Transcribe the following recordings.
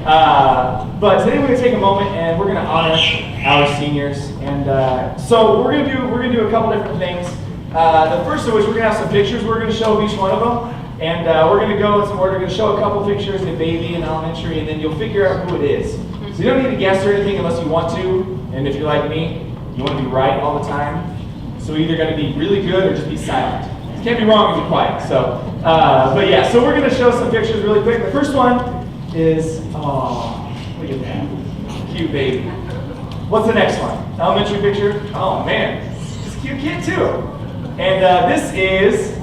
But today we're going to take a moment and we're going to honor our seniors. And so we're going to do a couple different things. The first of which we're going to have some pictures we're going to show of each one of them. And we're going to go in some order. We're going to show a couple pictures of baby in elementary, and then you'll figure out who it is. So you don't need to guess or anything unless you want to. And if you're like me, you want to be right all the time. So either got to be really good or just be silent. You can't be wrong and be quiet. So, but yeah, so we're going to show some pictures really quick. The first one is, oh, look at that. Cute baby. What's the next one? Elementary picture? Oh man, it's a cute kid too. And this is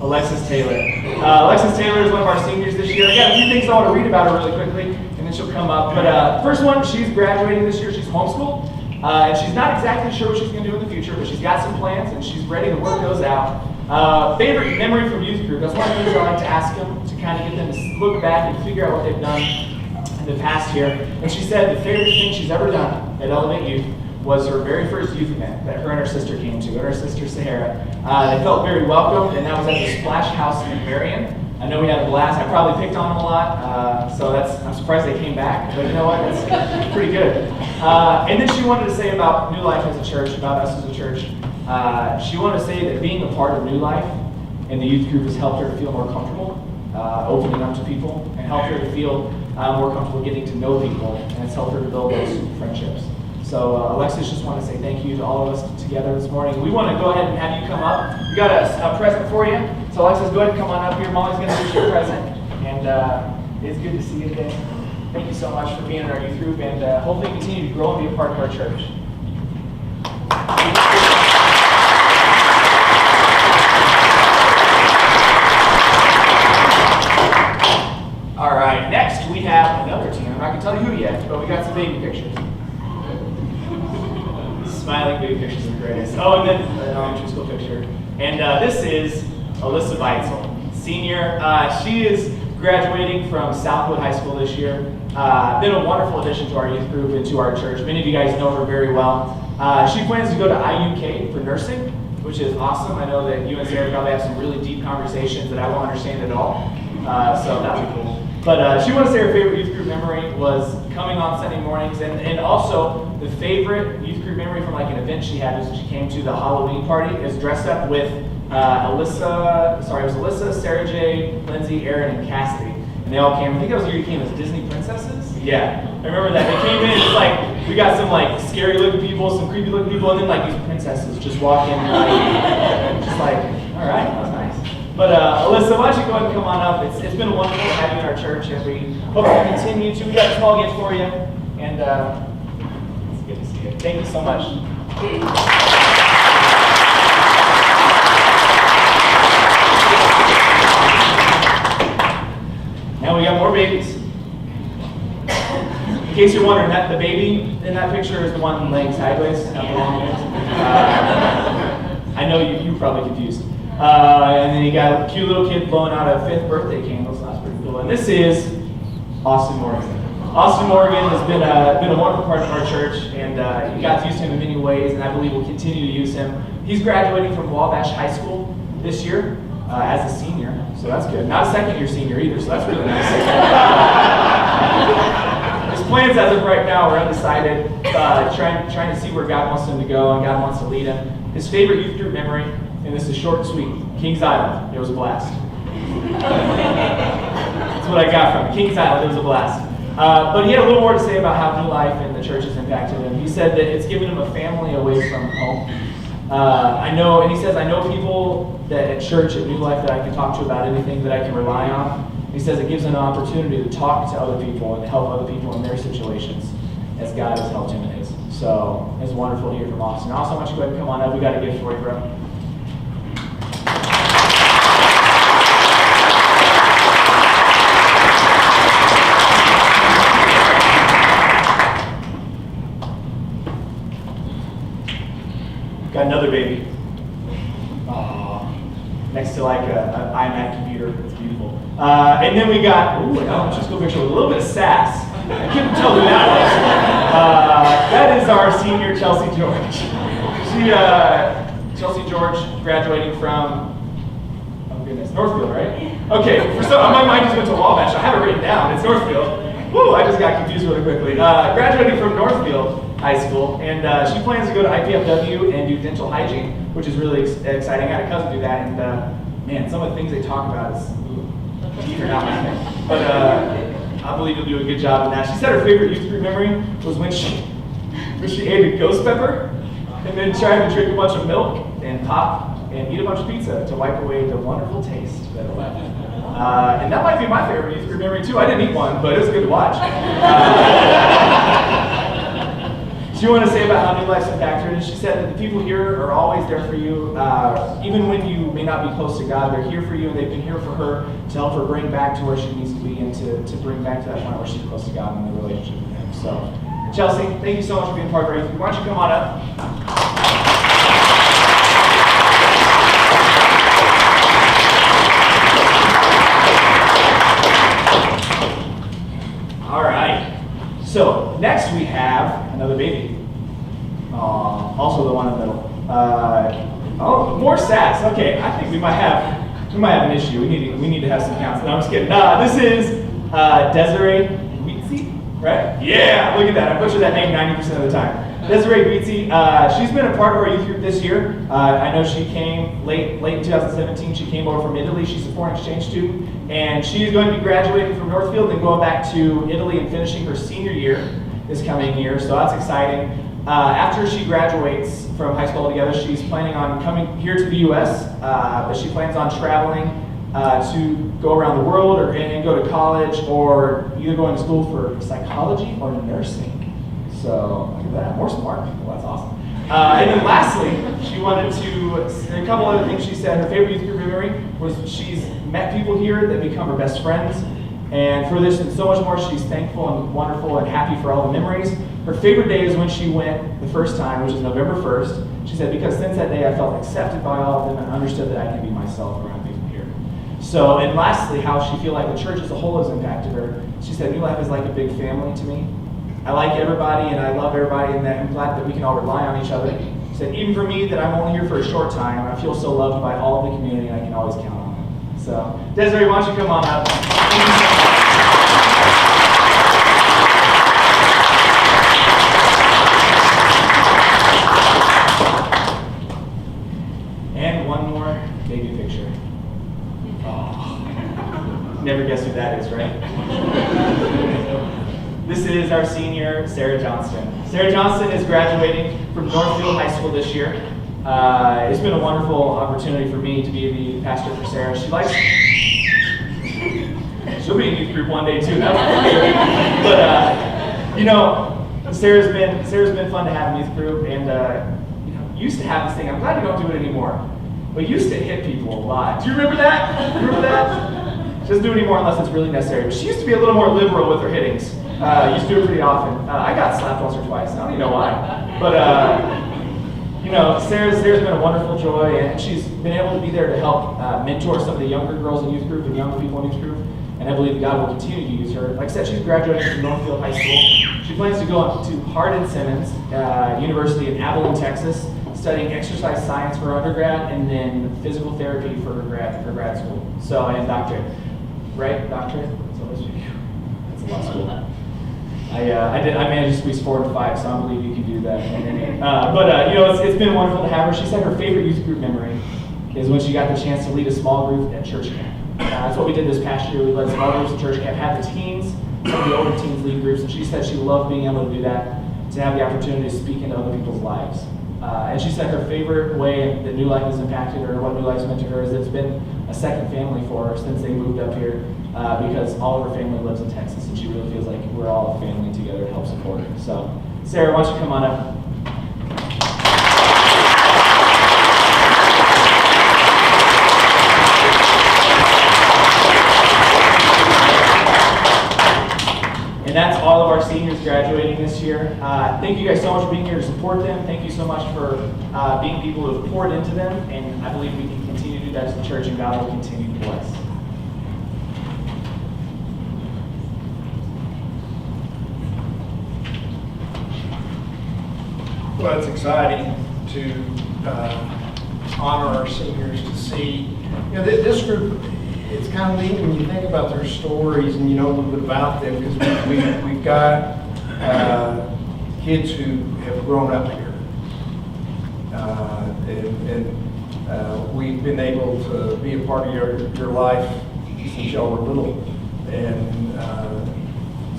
Alexis Taylor. Alexis Taylor is one of our seniors this year. I got a few things I want to read about her really quickly, and then she'll come up. But first one, she's graduating this year. She's homeschooled. And she's not exactly sure what she's going to do in the future, but she's got some plans, and she's ready to work those out. Favorite memory from youth group. That's one of the things I like to ask them, to kind of get them to look back and figure out what they've done in the past year. And she said the favorite thing she's ever done at Elevate Youth was her very first youth event that her and her sister came to, and her sister Sahara. They felt very welcomed, and that was at the Splash House in Marion. I know we had a blast. I probably picked on them a lot, so I'm surprised they came back, but you know what, that's pretty good. And then she wanted to say about New Life as a church, about us as a church. She wanted to say that being a part of New Life and the youth group has helped her to feel more comfortable, opening up to people, and helped her to feel more comfortable getting to know people, and it's helped her to build those friendships. So Alexis, just want to say thank you to all of us together this morning. We want to go ahead and have you come up. We got a present for you. So Alexis, go ahead and come on up here. Molly's going to give you a present. And it's good to see you today. Thank you so much for being in our youth group, and hopefully continue to grow and be a part of our church. All right, next we have another team. I'm not going to tell you who yet, but we got some baby pictures. Smiling baby pictures are the greatest. Oh, and then an elementary school picture. And this is Alyssa Beitzel, senior. She is graduating from Southwood High School this year. Been a wonderful addition to our youth group and to our church. Many of you guys know her very well. She plans to go to IUK for nursing, which is awesome. I know that you and Sarah probably have some really deep conversations that I won't understand at all. So that'll be cool. But she wants to say her favorite youth group memory was coming on Sunday mornings, and also the favorite youth group memory from like an event she had was when she came to the Halloween party, is dressed up with Alyssa, Sarah J, Lindsay, Aaron, and Cassidy. And they all came, I think that was the year you came as Disney princesses? Yeah, I remember that. They came in, it's like, we got some like scary looking people, some creepy looking people, and then like these princesses just walk in, like, just like, all right, that was nice. But Alyssa, why don't you go ahead and come on up? It's been wonderful to have you in our church, and we hope to continue to. We got a small gift for you, and it's good to see you. Thank you so much. Now we got more babies. In case you're wondering, that the baby in that picture is the one laying sideways, not the long one. I know you're probably confused. And then you got a cute little kid blowing out a 5th birthday candle, so that's pretty cool. And this is Austin Morgan. Austin Morgan has been a wonderful part of our church, and you got to use him in many ways, and I believe we'll continue to use him. He's graduating from Wabash High School this year as a senior, so that's good. Not a second-year senior either, so that's really nice. His plans as of right now are undecided, trying to see where God wants him to go and God wants to lead him. His favorite youth group memory, and this is short and sweet, Kings Island. It was a blast. That's what I got from it. Kings Island, it was a blast. But he had a little more to say about how New Life and the church has impacted him. He said that it's given him a family away from home. I know people that at church at New Life that I can talk to about anything that I can rely on. He says it gives him an opportunity to talk to other people and to help other people in their situations as God has helped him in his. So it's wonderful to hear from Austin. Also, why don't you go ahead and come on up. We got a gift for you, bro. Got another baby. Aww. Next to like an iMac computer. It's beautiful. And then we got, ooh, an elementary school picture with a little bit of sass. I couldn't tell who that was. That is our senior Chelsea George. Chelsea George graduating from, oh goodness, Northfield, right? Okay, my mind just went to Wabash. I have it written down. It's Northfield. Woo, I just got confused really quickly. Graduating from Northfield High School, and she plans to go to IPFW and do dental hygiene, which is really exciting. I had a cousin do that, and man, some of the things they talk about is, these are not my thing. But I believe you'll do a good job in that. She said her favorite youth group memory was when she ate a ghost pepper, and then tried to drink a bunch of milk and pop and eat a bunch of pizza to wipe away the wonderful taste that it left. And that might be my favorite youth group memory too. I didn't eat one, but it was good to watch. She wanted to say about how New Life's impacted her, and she said that the people here are always there for you, even when you may not be close to God. They're here for you, and they've been here for her to help her bring back to where she needs to be, and to bring back to that point where she's close to God and the relationship with Him. So, Chelsea, thank you so much for being part of our youth group. Why don't you come on up? All right. So next we have another baby. Also the one in the middle. Oh, more sass. Okay, I think we might have an issue. We need to have some counts. No, I'm just kidding. This is Desiree Weetzy, right? Yeah, look at that. I butcher that name 90% of the time. Desiree Weetzy. She's been a part of our youth group this year. I know she came late in 2017. She came over from Italy. She's a foreign exchange student. And she's going to be graduating from Northfield and going back to Italy and finishing her senior year this coming year, so that's exciting. After she graduates from high school altogether, she's planning on coming here to the U.S., but she plans on traveling to go around the world and go to college, or either going to school for psychology or nursing. So look at that, more smart people, that's awesome. And then lastly, she wanted to, a couple other things she said. Her favorite youth group memory was she's met people here that become her best friends. And for this and so much more, she's thankful and wonderful and happy for all the memories. Her favorite day is when she went the first time, which is November 1st. She said, because since that day I felt accepted by all of them and understood that I can be myself around people here. So, and lastly, how she feel like the church as a whole has impacted her. She said, New Life is like a big family to me. I like everybody and I love everybody, and that I'm glad that we can all rely on each other. She said, even for me, that I'm only here for a short time, I feel so loved by all of the community, and I can always count on them. So, Desiree, why don't you come on up? And one more baby picture. Oh, never guess who that is, right? This is our senior, Sarah Johnston. Sarah Johnston is graduating from Northfield High School this year. It's been a wonderful opportunity for me to be the pastor for Sarah. She'll be in youth group one day too. That's but you know, Sarah's been fun to have in youth group, and you know, used to have this thing. I'm glad you don't do it anymore. But used to hit people a lot. Do you remember that? Remember that? She doesn't do it anymore unless it's really necessary. But she used to be a little more liberal with her hittings. Used to do it pretty often. I got slapped once or twice. I don't even know why. But you know, Sarah's been a wonderful joy, and she's been able to be there to help mentor some of the younger girls in youth group and young people in youth group. And I believe that God will continue to use her. Like I said, she's graduating from Northfield High School. She plans to go up to Hardin-Simmons University in Abilene, Texas, studying exercise science for undergrad, and then physical therapy for her grad school. So, and doctorate, right? Doctorate. That's a lot of school. I managed to squeeze 4 and 5, so I believe you can do that. But you know, it's been wonderful to have her. She said her favorite youth group memory is when she got the chance to lead a small group at church camp. That's what we did this past year. We led small groups at church camp, had the teens, some of the older teens lead groups, and she said she loved being able to do that, to have the opportunity to speak into other people's lives. And she said her favorite way that New Life has impacted her, what New Life's meant to her, is it's been a second family for her since they moved up here, because all of her family lives in Texas, and she really feels like we're all a family together to help support her. So, Sarah, why don't you come on up? And that's all of our seniors graduating this year. Thank you guys so much for being here to support them. Thank you so much for being people who have poured into them. And I believe we can continue to do that as a church, and God will continue to bless. Well, it's exciting to honor our seniors, to see, you know, this group it's kind of neat when you think about their stories and you know a little bit about them, because we've got kids who have grown up here. And we've been able to be a part of your life since y'all were little. And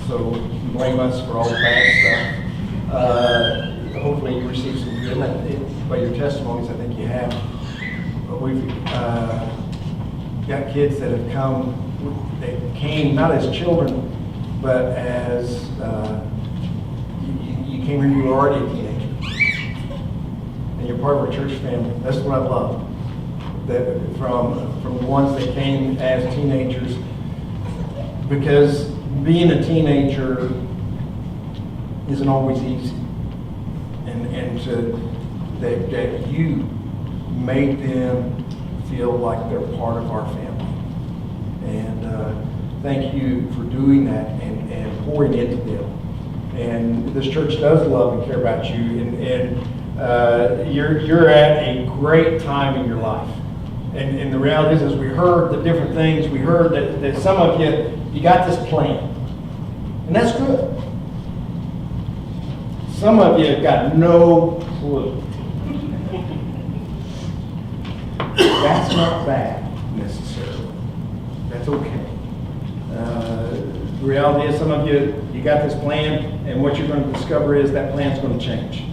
so you blame us for all the bad stuff. Hopefully you receive some good. By your testimonies, I think you have. But we've got kids that have come, they came not as children, but as you came here, you were already a teenager. And you're part of our church family. That's what I love. That from the ones that came as teenagers, because being a teenager isn't always easy. And that you made them feel like they're part of our family. And thank you for doing that and pouring into them. And this church does love and care about you. And you're at a great time in your life. And the reality is we heard the different things. We heard that some of you got this plan. And that's good. Some of you have got no clue. That's not bad, necessarily. That's okay. The reality is some of you got this plan, and what you're going to discover is that plan's going to change.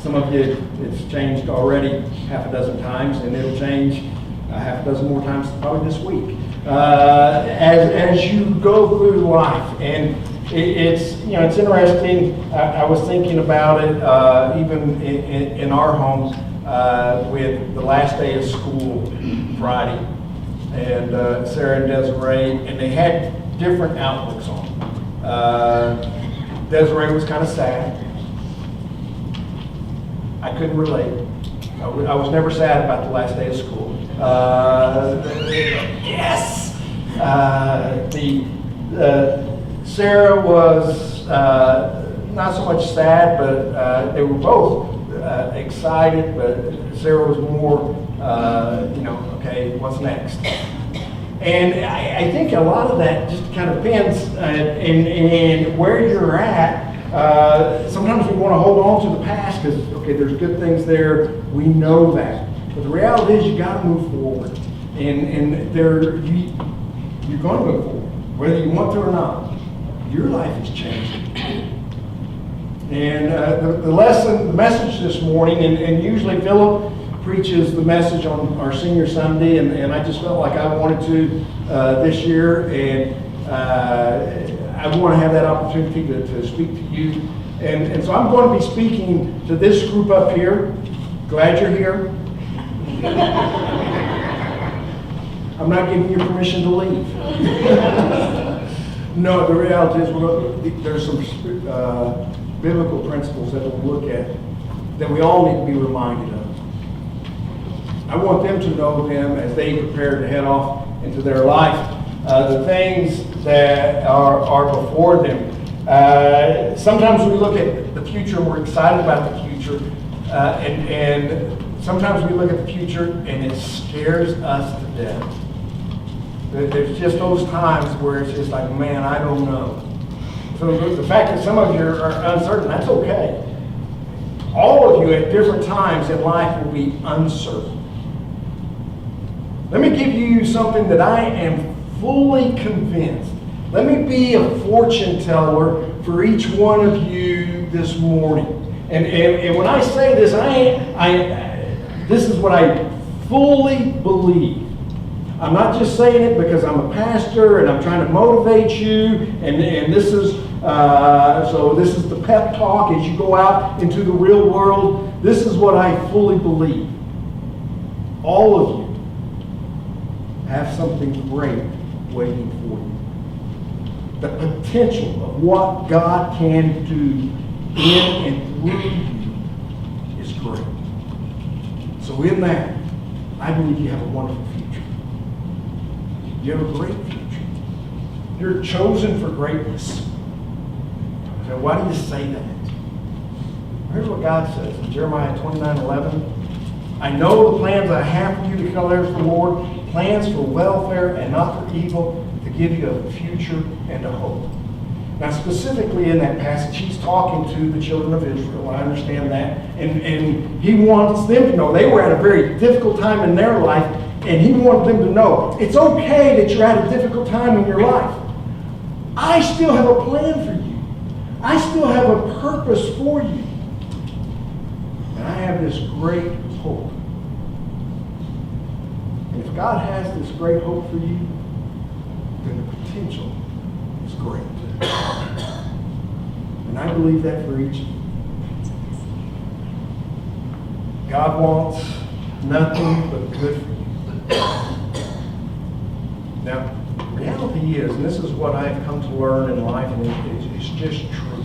Some of you, it's changed already half a dozen times, and it'll change half a dozen more times probably this week. As you go through life, and it's interesting. I was thinking about it even in our homes with the last day of school Friday, and Sarah and Desiree, and they had different outlooks on it. Desiree was kind of sad. I couldn't relate. I was never sad about the last day of school. Yes. Sarah was not so much sad, but they were both excited. But Sarah was more, okay, what's next? And I think a lot of that just kind of depends in where you're at. Sometimes we want to hold on to the past because, okay, there's good things there. We know that. But the reality is you got to move forward. And you're going to move forward, whether you want to or not. Your life is changing. And the message this morning, and usually Philip preaches the message on our senior Sunday, and I just felt like I wanted to this year, and I want to have that opportunity to speak to you. And so I'm going to be speaking to this group up here. Glad you're here. I'm not giving you permission to leave. No, the reality is there's some biblical principles that we'll look at that we all need to be reminded of. I want them to know them as they prepare to head off into their life. The things that are before them. Sometimes we look at the future and we're excited about the future, and sometimes we look at the future and it scares us to death. There's just those times where it's just like, man, I don't know. So the fact that some of you are uncertain, that's okay. All of you at different times in life will be uncertain. Let me give you something that I am fully convinced. Let me be a fortune teller for each one of you this morning. And when I say this, this is what I fully believe. I'm not just saying it because I'm a pastor and I'm trying to motivate you, and this is this is the pep talk as you go out into the real world. This is what I fully believe. All of you have something great waiting for you. The potential of what God can do in and through you is great. So in that, I believe you have a wonderful future. You have a great future. You're chosen for greatness. So why do you say that? Here's what God says in Jeremiah 29:11. I know the plans I have for you, declares the Lord, plans for welfare and not for evil, to give you a future and a hope. Now, specifically in that passage, he's talking to the children of Israel. I understand that. And he wants them to know they were at a very difficult time in their life, and he wanted them to know it's okay that you're at a difficult time in your life. I still have a plan for you. I still have a purpose for you. And I have this great hope. And if God has this great hope for you, then the potential is great. And I believe that for each of you. God wants nothing but good for you. Now, the reality is, and this is what I've come to learn in life, and it's just true.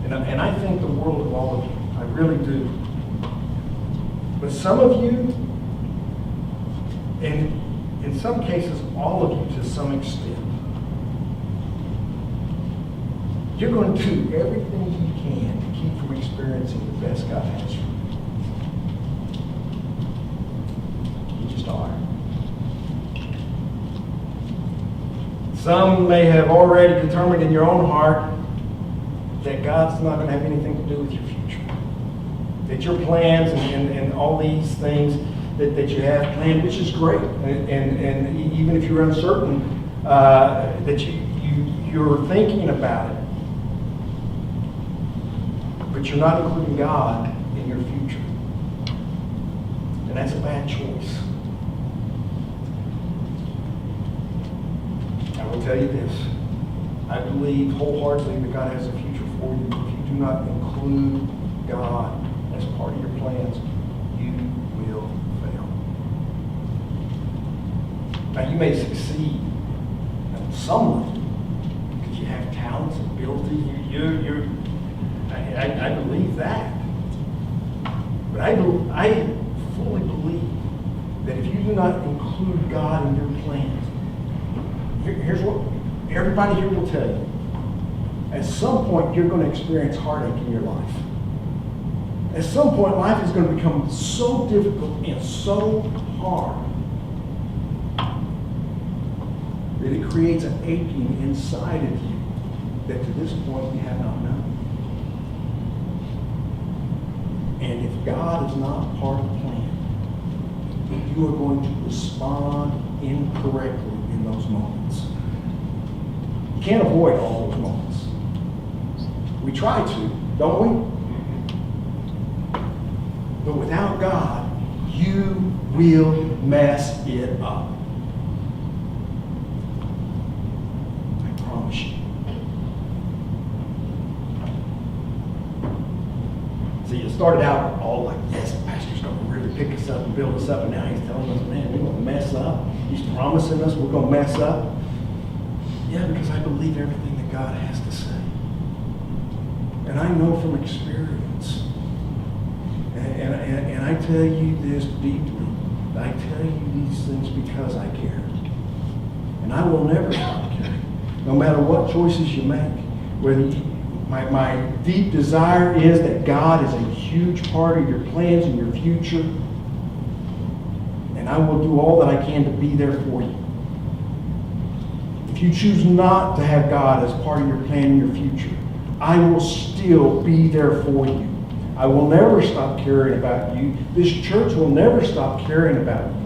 And I think the world of all of you. I really do. But some of you, and in some cases all of you to some extent, you're going to do everything you can to keep from experiencing the best God has for you. You just are. Some may have already determined in your own heart that God's not going to have anything to do with your future. That your plans and all these things that you have planned, which is great. And even if you're uncertain, that you're thinking about it. But you're not including God in your future. And that's a bad choice. I will tell you this. I believe wholeheartedly that God has a future for you. If you do not include God as part of your plans, you will fail. Now, you may succeed in some way because you have talents and ability. I believe that. But I fully believe that if you do not include God in your plans, here's what everybody here will tell you. At some point, you're going to experience heartache in your life. At some point, life is going to become so difficult and so hard that it creates an aching inside of you that to this point you have not known. And if God is not part of the plan, you are going to respond incorrectly in those moments. You can't avoid all those moments. We try to, don't we? But without God, you will mess it up. I promise you. See, it started out all like, yes, the pastor's going to really pick us up and build us up. And now he's telling us, man, we're going to mess up. He's promising us we're going to mess up. Yeah, because I believe everything that God has to say. And I know from experience. And I tell you this deeply. I tell you these things because I care. And I will never stop caring. No matter what choices you make. Whether my deep desire is that God is a huge part of your plans and your future. And I will do all that I can to be there for you. If you choose not to have God as part of your plan and your future, I will still be there for you. I will never stop caring about you. This church will never stop caring about you.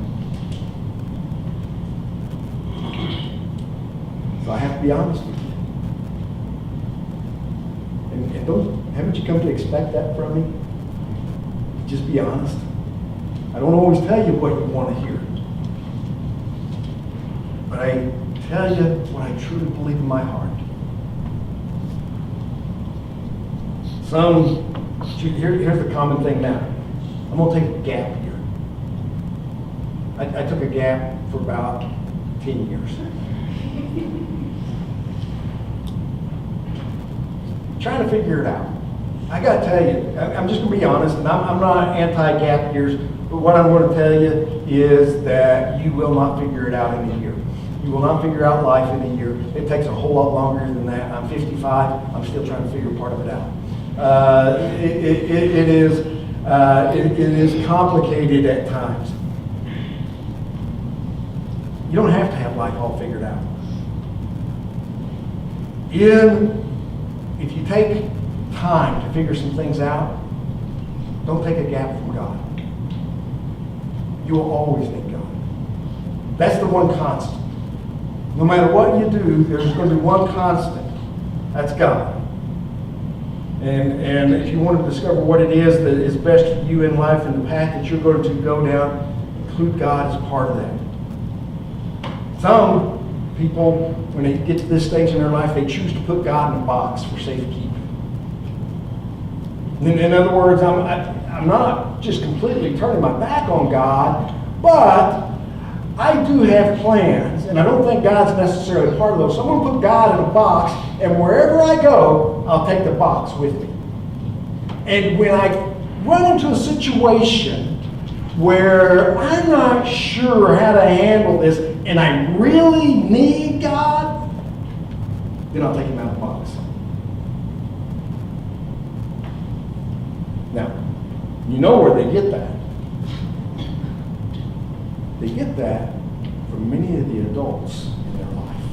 So I have to be honest with you. And haven't you come to expect that from me? Just be honest. I don't always tell you what you want to hear. But I tell you what I truly believe in my heart. Here's the common thing now. I'm going to take a gap year. I took a gap for about 10 years. Trying to figure it out. I got to tell you, I'm just going to be honest, and I'm not anti-gap years, but what I'm going to tell you is that you will not figure it out in a year. You will not figure out life in a year. It takes a whole lot longer than that. I'm 55. I'm still trying to figure part of it out. It is it is complicated at times. You don't have to have life all figured out. If you take time to figure some things out, don't take a gap from God. You will always need God. That's the one constant. No matter what you do, there's going to be one constant. That's God. And if you want to discover what it is that is best for you in life and the path that you're going to go down, include God as part of that. Some people, when they get to this stage in their life, they choose to put God in a box for safekeeping. In other words, I'm not just completely turning my back on God, but I do have plans, and I don't think God's necessarily part of those. So I'm going to put God in a box, and wherever I go, I'll take the box with me. And when I run into a situation where I'm not sure how to handle this, and I really need God, then I'll take him out of the box. Now, you know where they get that. They get that from many of the adults in their life.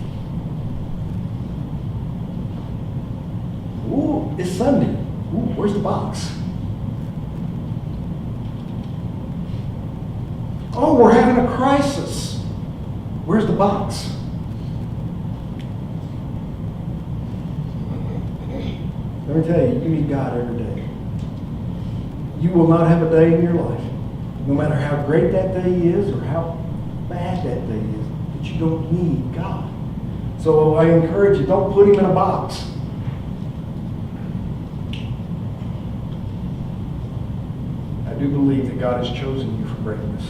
Ooh, it's Sunday. Ooh, where's the box? Oh, we're having a crisis. Where's the box? Let me tell you, you need God every day. You will not have a day in your life, no matter how great that day is or how bad that day is, that you don't need God. So I encourage you, don't put him in a box. I do believe that God has chosen you for greatness.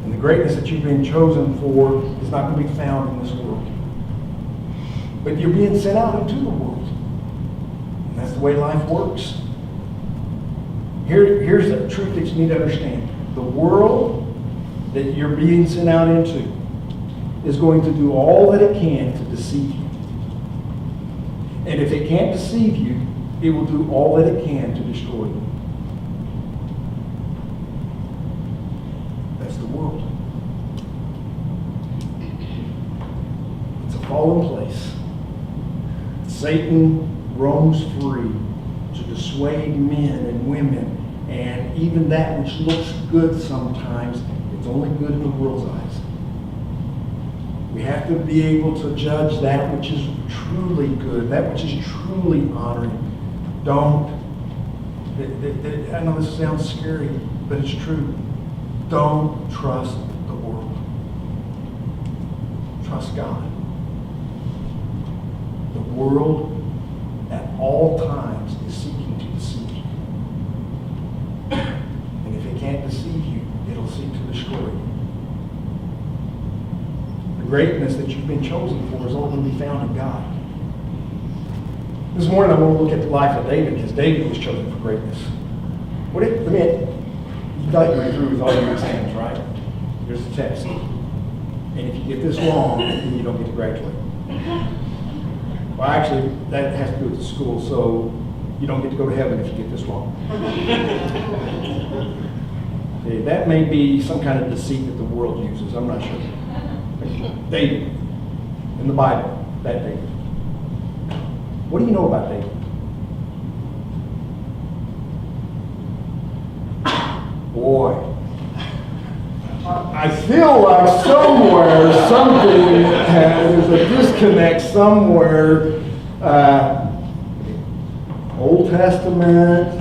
And the greatness that you've been chosen for is not going to be found in this world. But you're being sent out into the world. And that's the way life works. Here's the truth that you need to understand. The world that you're being sent out into is going to do all that it can to deceive you. And if it can't deceive you, it will do all that it can to destroy you. That's the world. It's a fallen place. Satan roams free to dissuade men and women, and even that which looks good sometimes, it's only good in the world's eyes. We have to be able to judge that which is truly good, that which is truly honoring. Don't, I know this sounds scary, but it's true. Don't trust the world. Trust God. The world at all times is seeking to deceive you. And if it can't deceive you, it'll seek to destroy you. The greatness that you've been chosen for is all going to be found in God. This morning I want to look at the life of David, because David was chosen for greatness. You thought you were through with all your exams, right? Here's the test. And if you get this wrong, then you don't get to graduate. Well, actually, that has to do with the school, so you don't get to go to heaven if you get this wrong. Okay, that may be some kind of deceit that the world uses. I'm not sure. David, in the Bible, that David. What do you know about David? Boy, I feel like somewhere, something, there's a disconnect somewhere. Old Testament.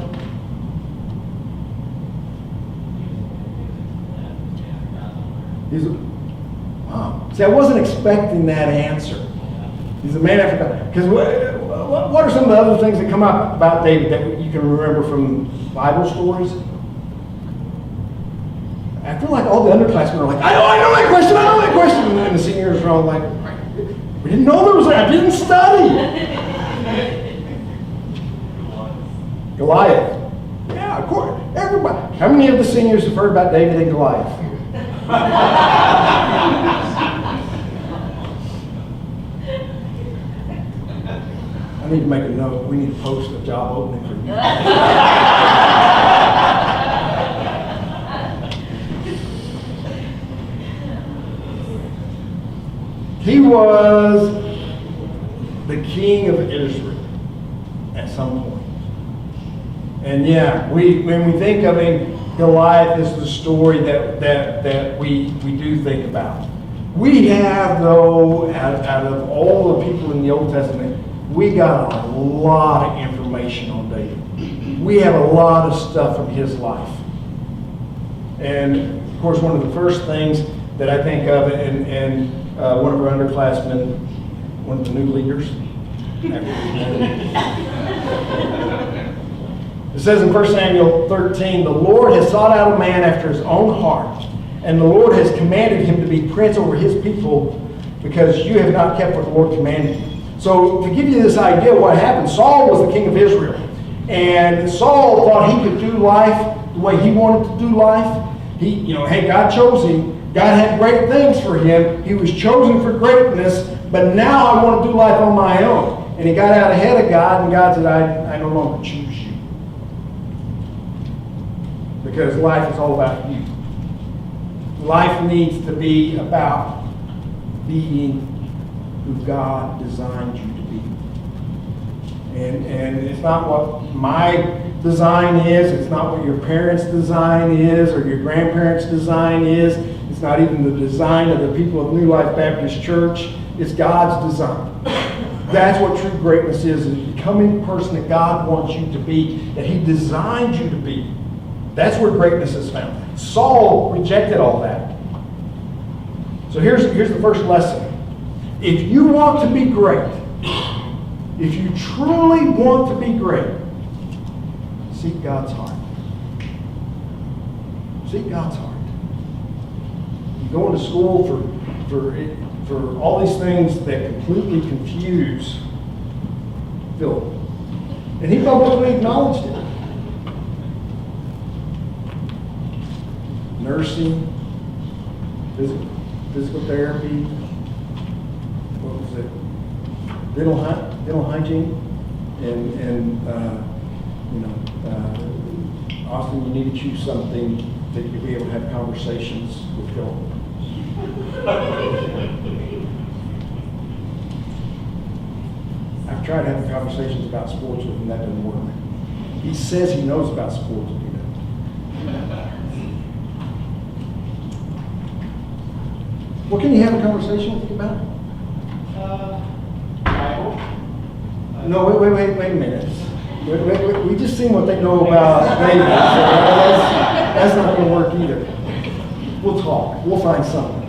Wow. See, I wasn't expecting that answer. He's a man after God. Because what are some of the other things that come up about David that you can remember from Bible stories? I feel like all the underclassmen are like, I know that question. And then the seniors are all like, we didn't know there was that. I didn't study. Goliath. Yeah, of course. Everybody. How many of the seniors have heard about David and Goliath? I need to make a note. We need to post a job opening for you. He was the king of Israel at some point. And yeah, when we think of him, Goliath is the story that we do think about. We have, though, out of all the people in the Old Testament, we got a lot of information on David. We have a lot of stuff from his life. And, of course, one of the first things that I think of, and one of our underclassmen, one of the new leaders, it says in 1 Samuel 13, the Lord has sought out a man after his own heart, and the Lord has commanded him to be prince over his people because you have not kept what the Lord commanded you. So to give you this idea of what happened, Saul was the king of Israel. And Saul thought he could do life the way he wanted to do life. Hey, God chose him. God had great things for him. He was chosen for greatness, but now I want to do life on my own. And he got out ahead of God, and God said, I no longer choose you. Because life is all about you. Life needs to be about being who God designed you to be. And it's not what my design is. It's not what your parents' design is or your grandparents' design is. It's not even the design of the people of New Life Baptist Church. It's God's design. That's what true greatness is becoming the person that God wants you to be, that He designed you to be. That's where greatness is found. Saul rejected all that. So here's the first lesson. If you want to be great, if you truly want to be great, seek God's heart. Seek God's heart. You go into school for all these things that completely confuse Philip. And he publicly acknowledged it. Nursing, physical therapy, what was it? Dental hygiene, and Austin, you need to choose something that you'll be able to have conversations with Philip. I've tried having conversations about sports with him, that doesn't work. He says he knows about sports, you know. What can you have a conversation with him about? Bible. No, wait a minute. Wait. We just seen what they know about David. That's not going to work either. We'll talk. We'll find something.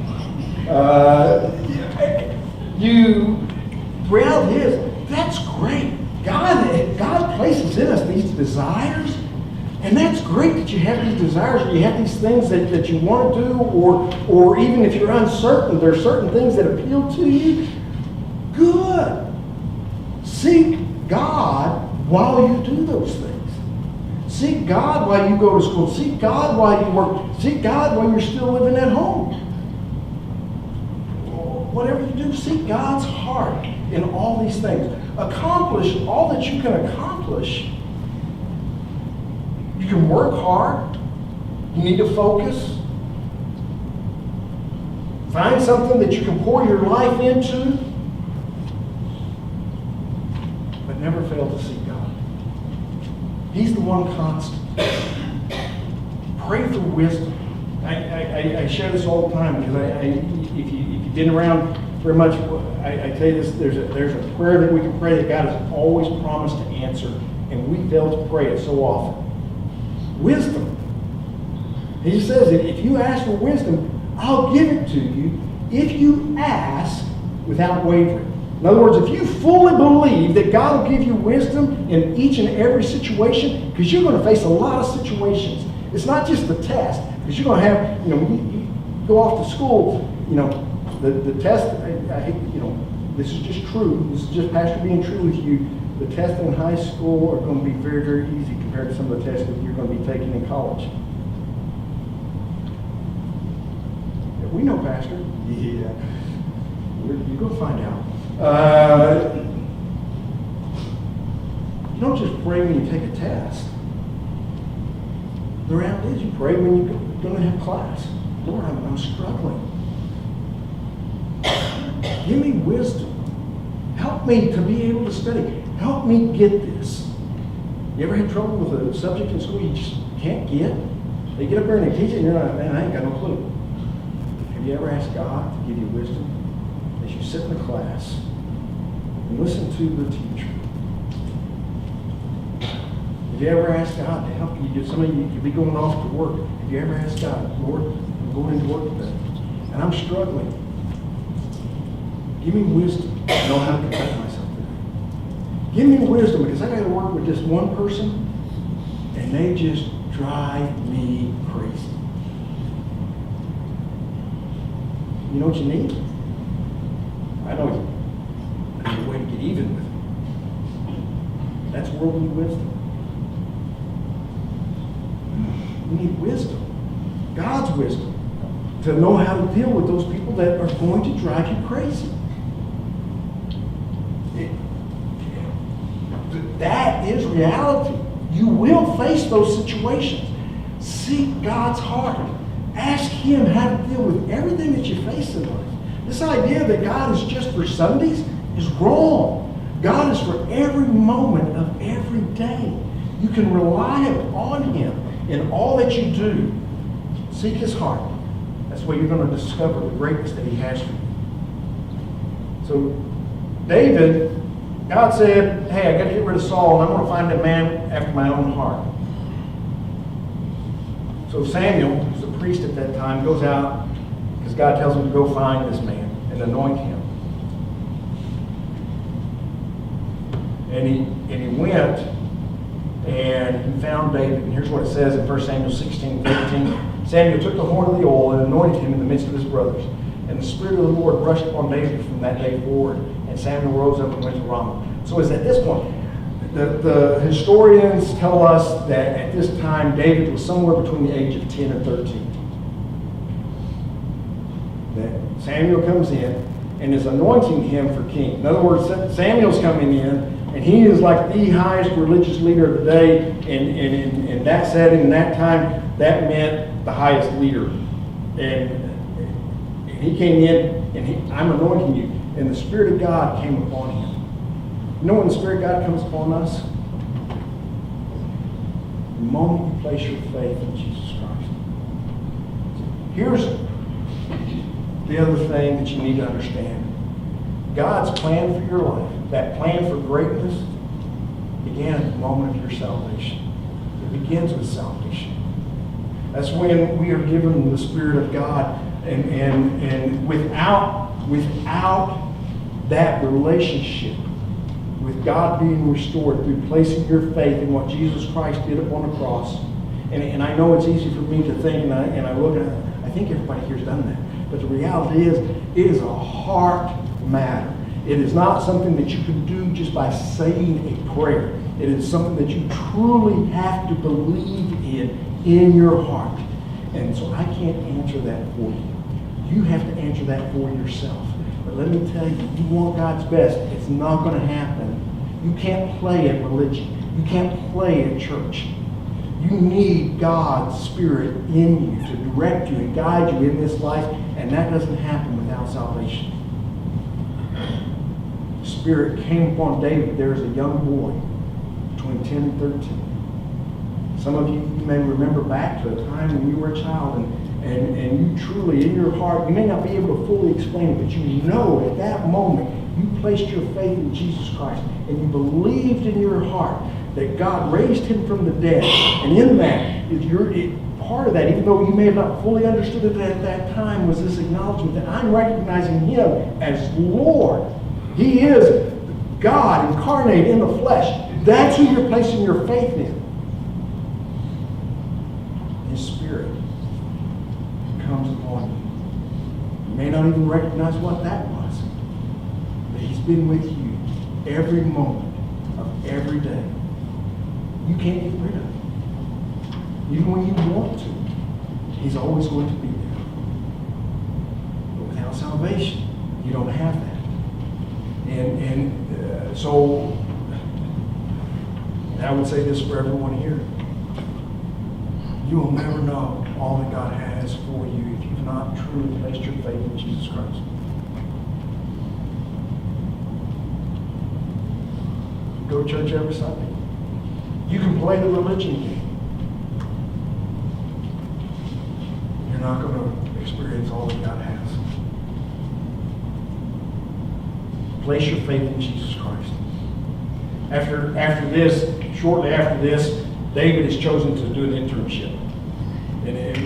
Reality is, that's great. God places in us these desires, and that's great that you have these desires, or you have these things that you want to do, or even if you're uncertain, there are certain things that appeal to you. Good. Seek God while you do those things. Seek God while you go to school. Seek God while you work. Seek God while you're still living at home. Whatever you do, seek God's heart in all these things. Accomplish all that you can accomplish. You can work hard. You need to focus. Find something that you can pour your life into. But never fail to seek God. He's the one constant. Pray for wisdom. I share this all the time because if you've been around very much, I tell you this, there's a prayer that we can pray that God has always promised to answer, and we fail to pray it so often. Wisdom. He says, if you ask for wisdom, I'll give it to you if you ask without wavering. In other words, if you fully believe that God will give you wisdom in each and every situation, because you're going to face a lot of situations. It's not just the test, because you're going to have, when you go off to school, the test, I hate, this is just true. This is just Pastor being true with you. The tests in high school are going to be very, very easy compared to some of the tests that you're going to be taking in college. Yeah, we know, Pastor. Yeah. You go find out. You don't just pray when you take a test. The reality is you pray when you're going to have class. Lord, I'm struggling. Give me wisdom. Help me to be able to study. Help me get this. You ever had trouble with a subject in school you just can't get? They get up there and they teach it and you're like, man, I ain't got no clue. Have you ever asked God to give you wisdom as you sit in the class and listen to the teacher? Have you ever asked God to help you? Some of you could be going off to work. Have you ever asked God, Lord, I'm going into work today and I'm struggling. Give me wisdom to know how to conduct myself today. Give me wisdom because I got to work with just one person and they just drive me crazy. You know what you need? I know you need a way to get even with them. That's worldly wisdom. You need wisdom, God's wisdom, to know how to deal with those people that are going to drive you crazy. That is reality. You will face those situations. Seek God's heart. Ask Him how to deal with everything that you face in life. This idea that God is just for Sundays is wrong. God is for every moment of every day. You can rely upon Him in all that you do. Seek His heart. That's where you're going to discover the greatness that He has for you. So, David, God said, hey, I got to get rid of Saul, and I'm going to find a man after my own heart. So Samuel, who's the priest at that time, goes out because God tells him to go find this man and anoint him. And he went and he found David. And here's what it says in 1 Samuel 16:13. Samuel took the horn of the oil and anointed him in the midst of his brothers. And the Spirit of the Lord rushed upon David from that day forward. And Samuel rose up and went to Ramah. So it's at this point, the historians tell us that at this time, David was somewhere between the age of 10 and 13. That Samuel comes in and is anointing him for king. In other words, Samuel's coming in, and he is like the highest religious leader of the day. And in that setting, in that time, that meant the highest leader. And he came in, and I'm anointing you. And the Spirit of God came upon him. You know when the Spirit of God comes upon us? The moment you place your faith in Jesus Christ. Here's the other thing that you need to understand. God's plan for your life, that plan for greatness, began at the moment of your salvation. It begins with salvation. That's when we are given the Spirit of God. And without that relationship with God being restored through placing your faith in what Jesus Christ did upon the cross. And I know it's easy for me to think, and I look at it, I think everybody here's done that. But the reality is, it is a heart matter. It is not something that you can do just by saying a prayer. It is something that you truly have to believe in your heart. And so I can't answer that for you. You have to answer that for yourself. But let me tell you, you want God's best, it's not going to happen. You can't play at religion. You can't play at church. You need God's Spirit in you to direct you and guide you in this life, and that doesn't happen without salvation. The Spirit came upon David there as a young boy, between 10 and 13. Some of you may remember back to a time when you were a child, and you truly, in your heart, you may not be able to fully explain it, but you know at that moment you placed your faith in Jesus Christ, and you believed in your heart that God raised him from the dead. And in that, part of that, even though you may have not fully understood it at that time, was this acknowledgement that I'm recognizing him as Lord. He is God incarnate in the flesh. That's who you're placing your faith in. His Spirit comes upon you. You may not even recognize what that was, but he's been with you every moment of every day. You can't get rid of him. Even when you want to, he's always going to be there. But without salvation, you don't have that. So I would say this for everyone here. You will never know all that God has for you if you've not truly placed your faith in Jesus Christ. You go to church every Sunday. You can play the religion game. You're not going to experience all that God has. Place your faith in Jesus Christ. Shortly after this, David is chosen to do an internship,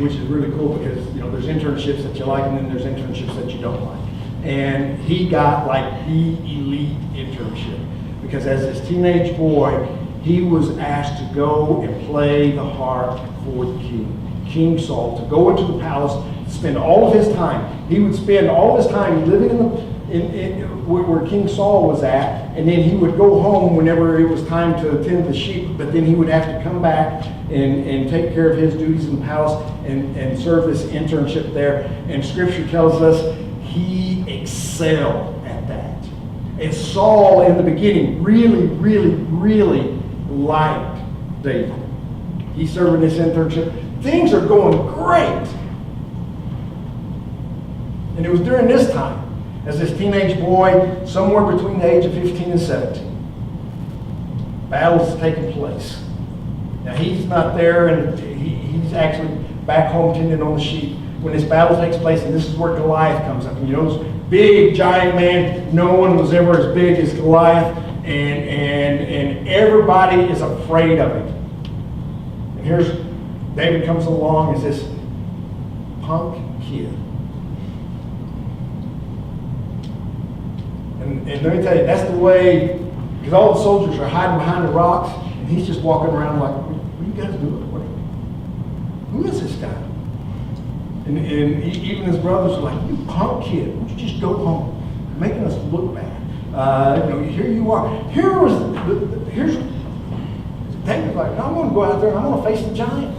which is really cool because there's internships that you like and then there's internships that you don't like. And he got like the elite internship because as this teenage boy, he was asked to go and play the harp for the king, King Saul, to go into the palace, spend all of his time. He would spend all of his time living where King Saul was at, and then he would go home whenever it was time to attend the sheep, but then he would have to come back and take care of his duties in the palace and serve this internship there. And Scripture tells us he excelled at that. And Saul, in the beginning, really, really, really liked David. He's serving this internship. Things are going great. And it was during this time, as this teenage boy, somewhere between the age of 15 and 17, battles taking place. Now he's not there, and he's actually back home tending on the sheep when this battle takes place, and this is where Goliath comes up. And this big giant man, no one was ever as big as Goliath, and everybody is afraid of him. And here's David comes along as this punk kid. And let me tell you, that's the way, because all the soldiers are hiding behind the rocks, and he's just walking around like, what are you guys doing? Who is this guy? And even his brothers are like, you punk kid, why don't you just go home? You're making us look bad. Here you are. Here's David's like, I'm going to go out there and I'm going to face the giant.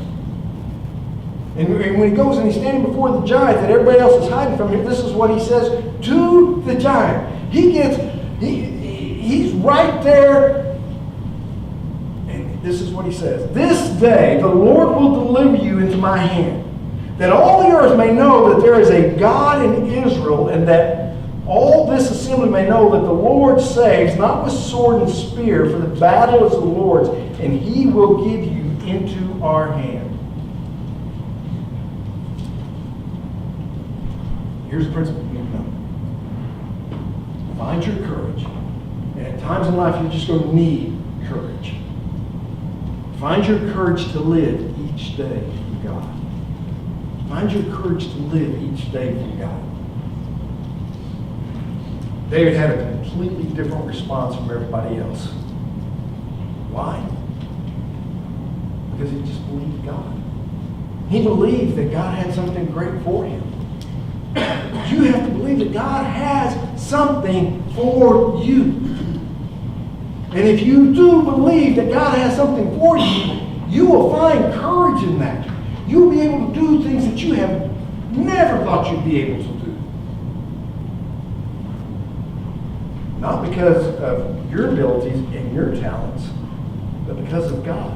And when he goes and he's standing before the giant that everybody else is hiding from him, this is what he says to the giant. He's right there. And this is what he says. This day the Lord will deliver you into my hand, that all the earth may know that there is a God in Israel, and that all this assembly may know that the Lord saves, not with sword and spear, for the battle is the Lord's, and he will give you into our hand. Here's the principle you need to know. Find your courage. And at times in life, you're just going to need courage. Find your courage to live each day for God. Find your courage to live each day for God. David had a completely different response from everybody else. Why? Because he just believed God. He believed that God had something great for him. You have to believe that God has something for you. And if you do believe that God has something for you, you will find courage in that. You'll be able to do things that you have never thought you'd be able to do. Not because of your abilities and your talents, but because of God.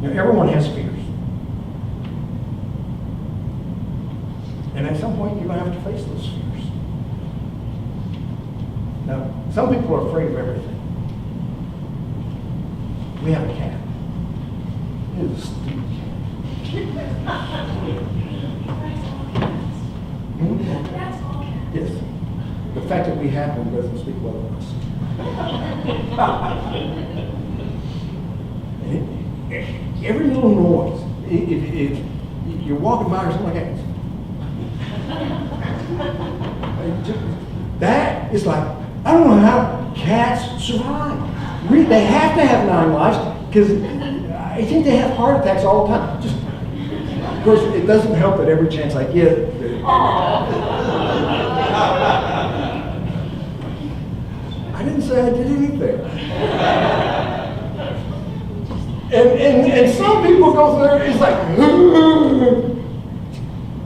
Everyone has fears. And at some point, you're going to have to face those fears. Now, some people are afraid of everything. We have a cat. It is a stupid cat. Yes. The fact that we have one doesn't speak well of us. Every little noise, if you're walking by or something like that, that is like, I don't know how cats survive. They have to have 9 lives because I think they have heart attacks all the time. Of course, it doesn't help that every chance I get. I didn't say I did anything. And some people go through it's like,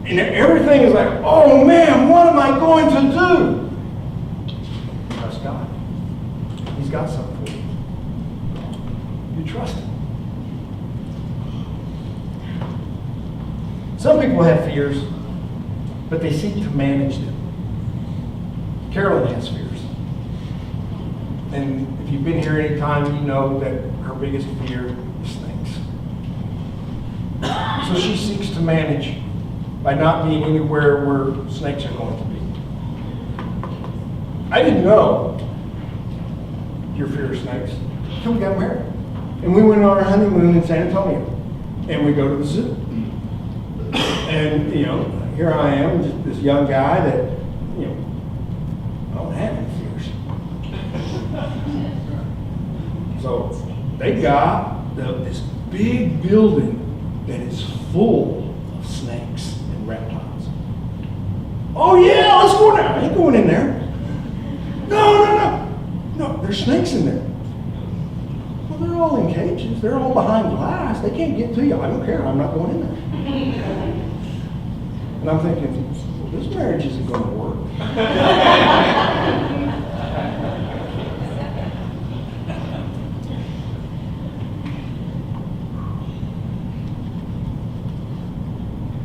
and everything is like, oh man, what am I going to do? Trust God. He's got something for you. you trust him. Some people have fears, but they seek to manage them. Carolyn has fears. And if you've been here any time, you know that her biggest fear is snakes. So she seeks to manage by not being anywhere where snakes are going to be. I didn't know your fear of snakes until we got married. And we went on our honeymoon in San Antonio. And we go to the zoo. And, you know, here I am, just this young guy that, you know, I don't have any fears. So they got this big building that is full of snakes and reptiles. Oh yeah, let's go now. I ain't going in there. No, there's snakes in there. Well, they're all in cages. They're all behind glass. They can't get to you. I don't care. I'm not going in there. And I'm thinking, well, this marriage isn't going to work.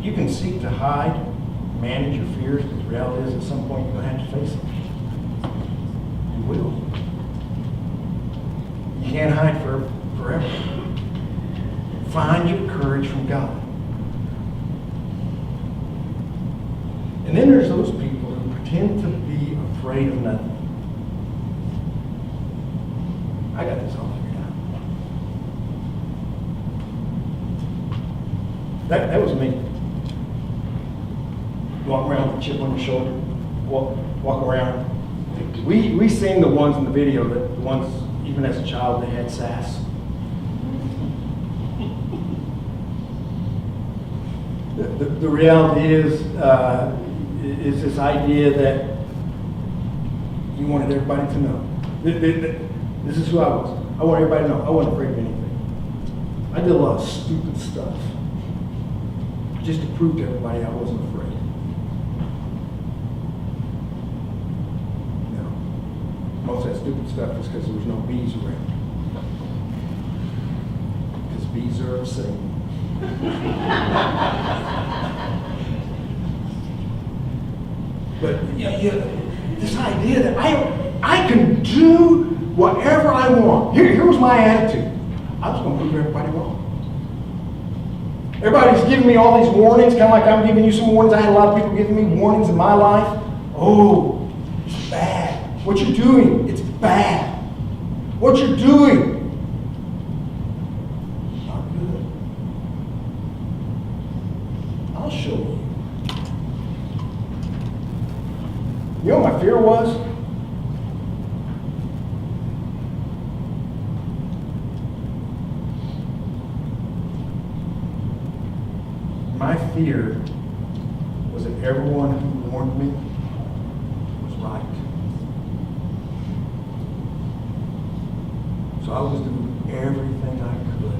You can seek to hide, manage your fears, but the reality is at some point you're going to have to face them. You will. You can't hide forever. Find your courage from God. And then there's those people who pretend to be afraid of nothing. I got this all figured out. That was me. Walk around with a chip on your shoulder. Walk around. We seen the ones in the video, that the ones, even as a child, they had sass. The reality is this idea that you wanted everybody to know. This is who I was. I want everybody to know I wasn't afraid of anything. I did a lot of stupid stuff just to prove to everybody I wasn't afraid. Most of that stupid stuff is because there was no bees around. Because bees are of Satan. But this idea that I can do whatever I want. Here was my attitude. I was going to prove everybody wrong. Everybody's giving me all these warnings, kind of like I'm giving you some warnings. I had a lot of people giving me warnings in my life. Oh, it's bad. What you're doing, it's bad. What you're doing, not good. I'll show you. You know what my fear was? My fear was that everyone who warned me was right. So I was doing everything I could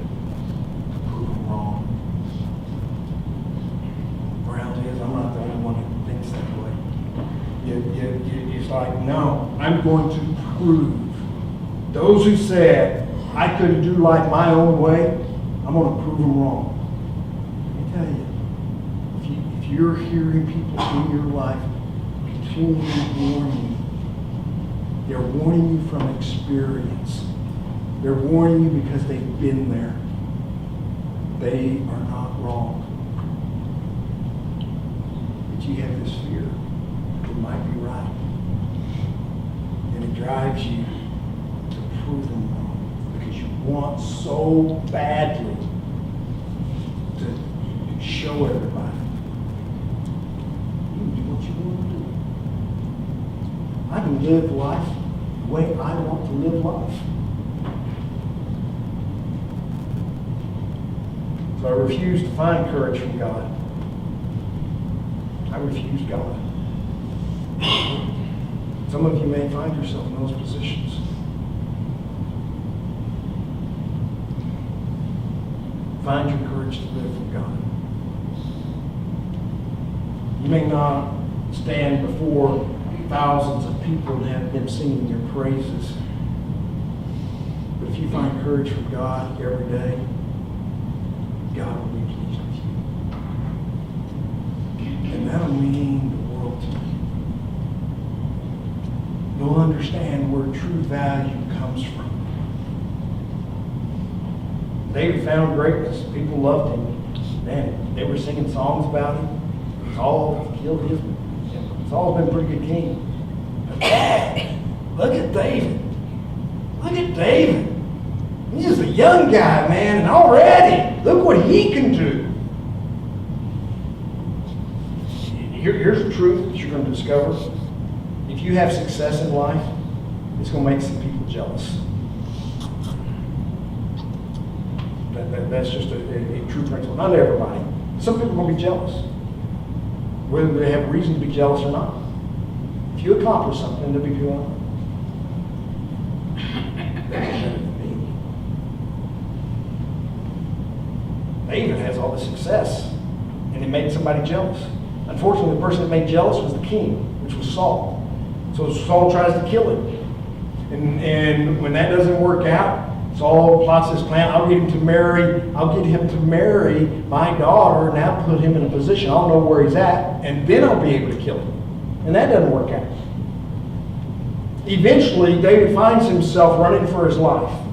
to prove them wrong. The reality is, I'm not the only one who thinks that way. It's like, no, I'm going to prove. Those who said I couldn't do life my own way, I'm going to prove them wrong. Let me tell you, if you're hearing people in your life continually warn you, they're warning you from experience. They're warning you because they've been there. They are not wrong. But you have this fear. It might be right. And it drives you to prove them wrong. Because you want so badly to show everybody. You can do what you want to do. I can live life the way I want to live life. So I refuse to find courage from God. I refuse God. Some of you may find yourself in those positions. Find your courage to live for God. You may not stand before thousands of people and have them singing your praises. But if if you find courage from God every day, God will be pleased with you. And that'll mean the world to you. You'll understand where true value comes from. David found greatness. People loved him. Man, they were singing songs about him. Saul killed his. Saul's been a pretty good king. Look at David. Look at David. He's just a young guy, man, and already, look what he can do. Here's the truth that you're going to discover. If you have success in life, it's going to make some people jealous. That's just a true principle. Not everybody. Some people are going to be jealous, whether they have reason to be jealous or not. If you accomplish something, there'll be people David has all the success, and it made somebody jealous. Unfortunately, the person that made jealous was the king, which was Saul. So Saul tries to kill him. And when that doesn't work out, Saul plots this plan. I'll get him to marry my daughter, and I'll put him in a position. I'll know where he's at, and then I'll be able to kill him. And that doesn't work out. Eventually, David finds himself running for his life.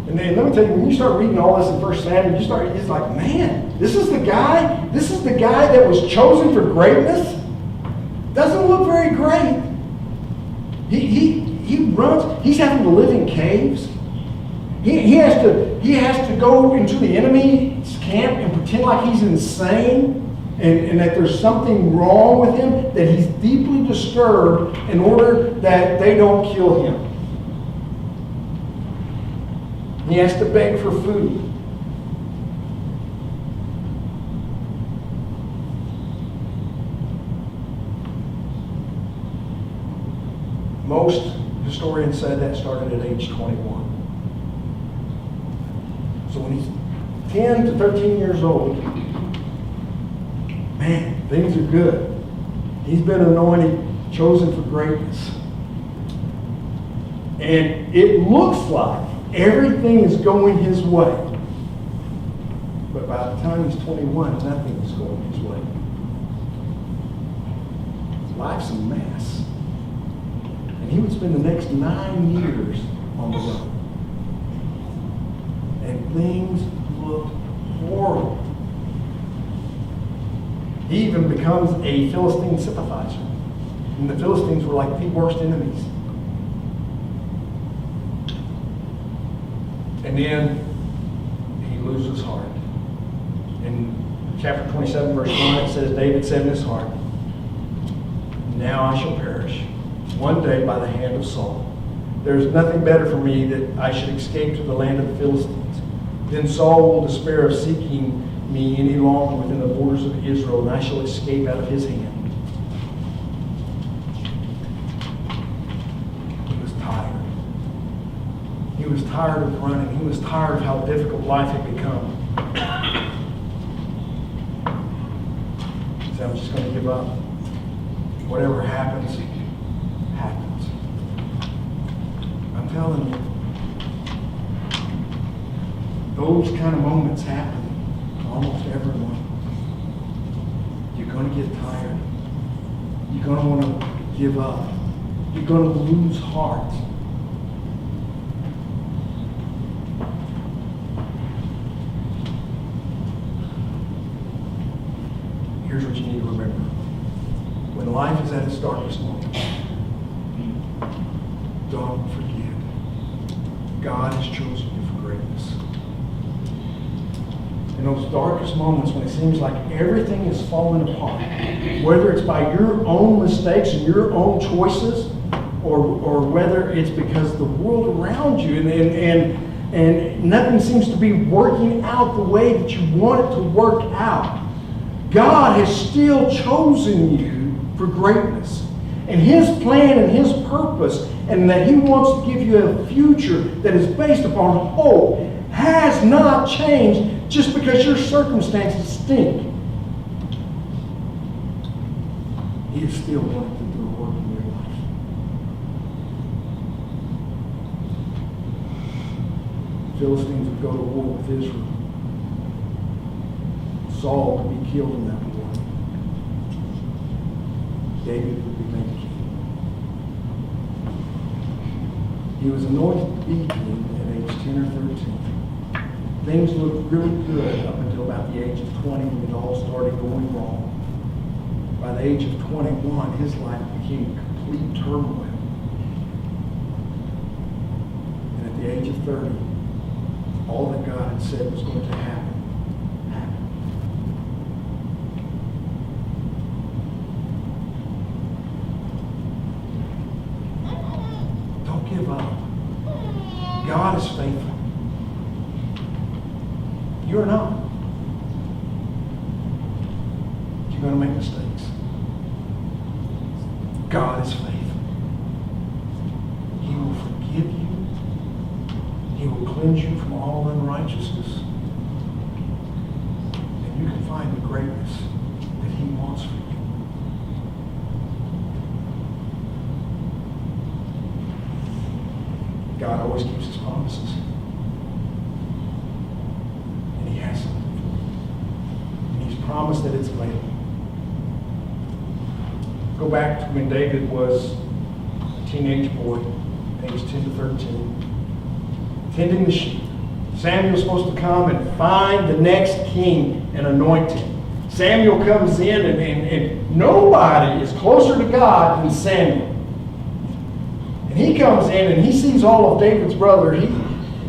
And then let me tell you, when you start reading all this in 1 Samuel, it's like, man, this is the guy that was chosen for greatness. Doesn't look very great. He runs, he's having to live in caves. He has to go into the enemy's camp and pretend like he's insane and that there's something wrong with him, that he's deeply disturbed in order that they don't kill him. He has to beg for food. Most historians said that started at age 21. So when he's 10 to 13 years old, man, things are good. He's been anointed, chosen for greatness. And it looks like everything is going his way. But by the time he's 21, nothing is going his way. Life's a mess. And he would spend the next 9 years on the road. And things look horrible. He even becomes a Philistine sympathizer. And the Philistines were like the worst enemies. And then he loses heart. In chapter 27, verse 1, it says, David said in his heart, now I shall perish one day by the hand of Saul. There is nothing better for me that I should escape to the land of the Philistines. Then Saul will despair of seeking me any longer within the borders of Israel, and I shall escape out of his hand. He was tired. He was tired of running. He was tired of how difficult life had become. He said, I'm just going to give up. Whatever happens, happens. I'm telling you, those kind of moments happen to almost everyone. You're going to get tired. You're going to want to give up. You're going to lose heart. Here's what you need to remember. When life is at its darkest moment, don't forget, God has chosen you for greatness. In those darkest moments when it seems like everything is falling apart, whether it's by your own mistakes and your own choices, or whether it's because the world around you and nothing seems to be working out the way that you want it to work out, God has still chosen you for greatness. And His plan and His purpose, and that He wants to give you a future that is based upon hope, has not changed just because your circumstances stink. He is still wanting to do a work in your life. Philistines would go to war with Israel. Saul would be killed in that war. David would be made king. He was anointed to be king at age 10 or 13. Things looked really good up until about the age of 20 when it all started going wrong. By the age of 21, his life became complete turmoil. And at the age of 30, all that God had said was going to happen, happened. Don't give up. God is faithful. You're not. You're going to make mistakes. God is faithful. He will forgive you. He will cleanse you from all unrighteousness. And you can find the greatness that He wants for you. God always keeps His promises. And He has something for you. And He's promised that it's available. Go back to when David was a teenage boy, age 10 to 13, tending the sheep. Samuel's supposed to come and find the next king and anoint him. Samuel comes in and nobody is closer to God than Samuel. And he comes in and he sees all of David's brother.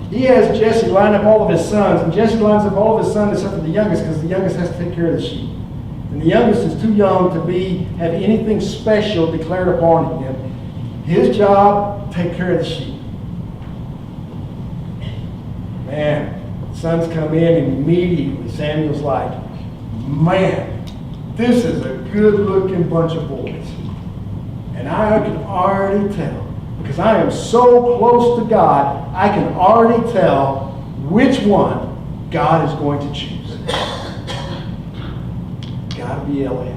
He has Jesse line up all of his sons, and Jesse lines up all of his sons except for the youngest, because the youngest has to take care of the sheep. And the youngest is too young to have anything special declared upon him. His job, take care of the sheep. Man, sons come in and immediately. Samuel's like, man, this is a good-looking bunch of boys. And I can already tell, because I am so close to God, I can already tell which one God is going to choose. Got to be Eliab.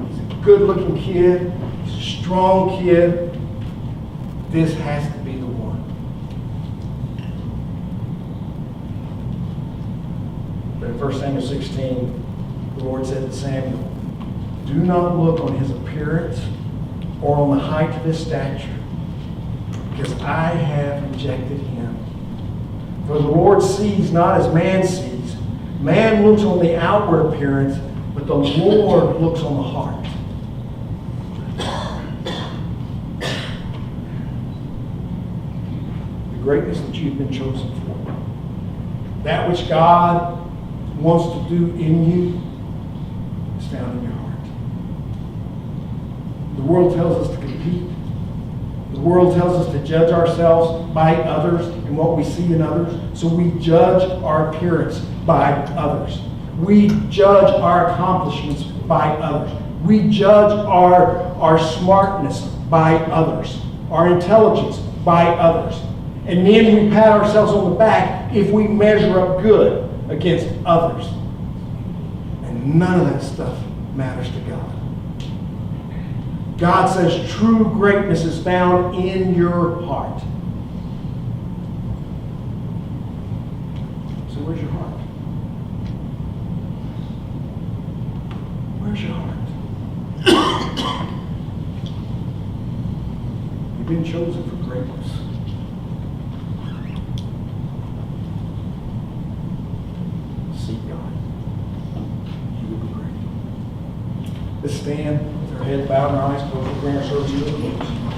He's a good-looking kid. He's a strong kid. This has to be the one. But in 1 Samuel 16, the Lord said to Samuel, do not look on his appearance or on the height of his stature, because I have rejected him. For the Lord sees not as man sees. Man looks on the outward appearance, but the Lord looks on the heart. The greatness that you've been chosen for, that which God wants to do in you, is found in your heart. The world tells us to compete. The world tells us to judge ourselves by others and what we see in others. So we judge our appearance by others. We judge our accomplishments by others. We judge our smartness by others. Our intelligence by others. And then we pat ourselves on the back if we measure up good against others. And none of that stuff matters to God. God says true greatness is found in your heart. So where's your heart? Where's your heart? You've been chosen for greatness. Seek God. You will be great. Let's stand with our head bowed and our eyes closed. We're going to serve you.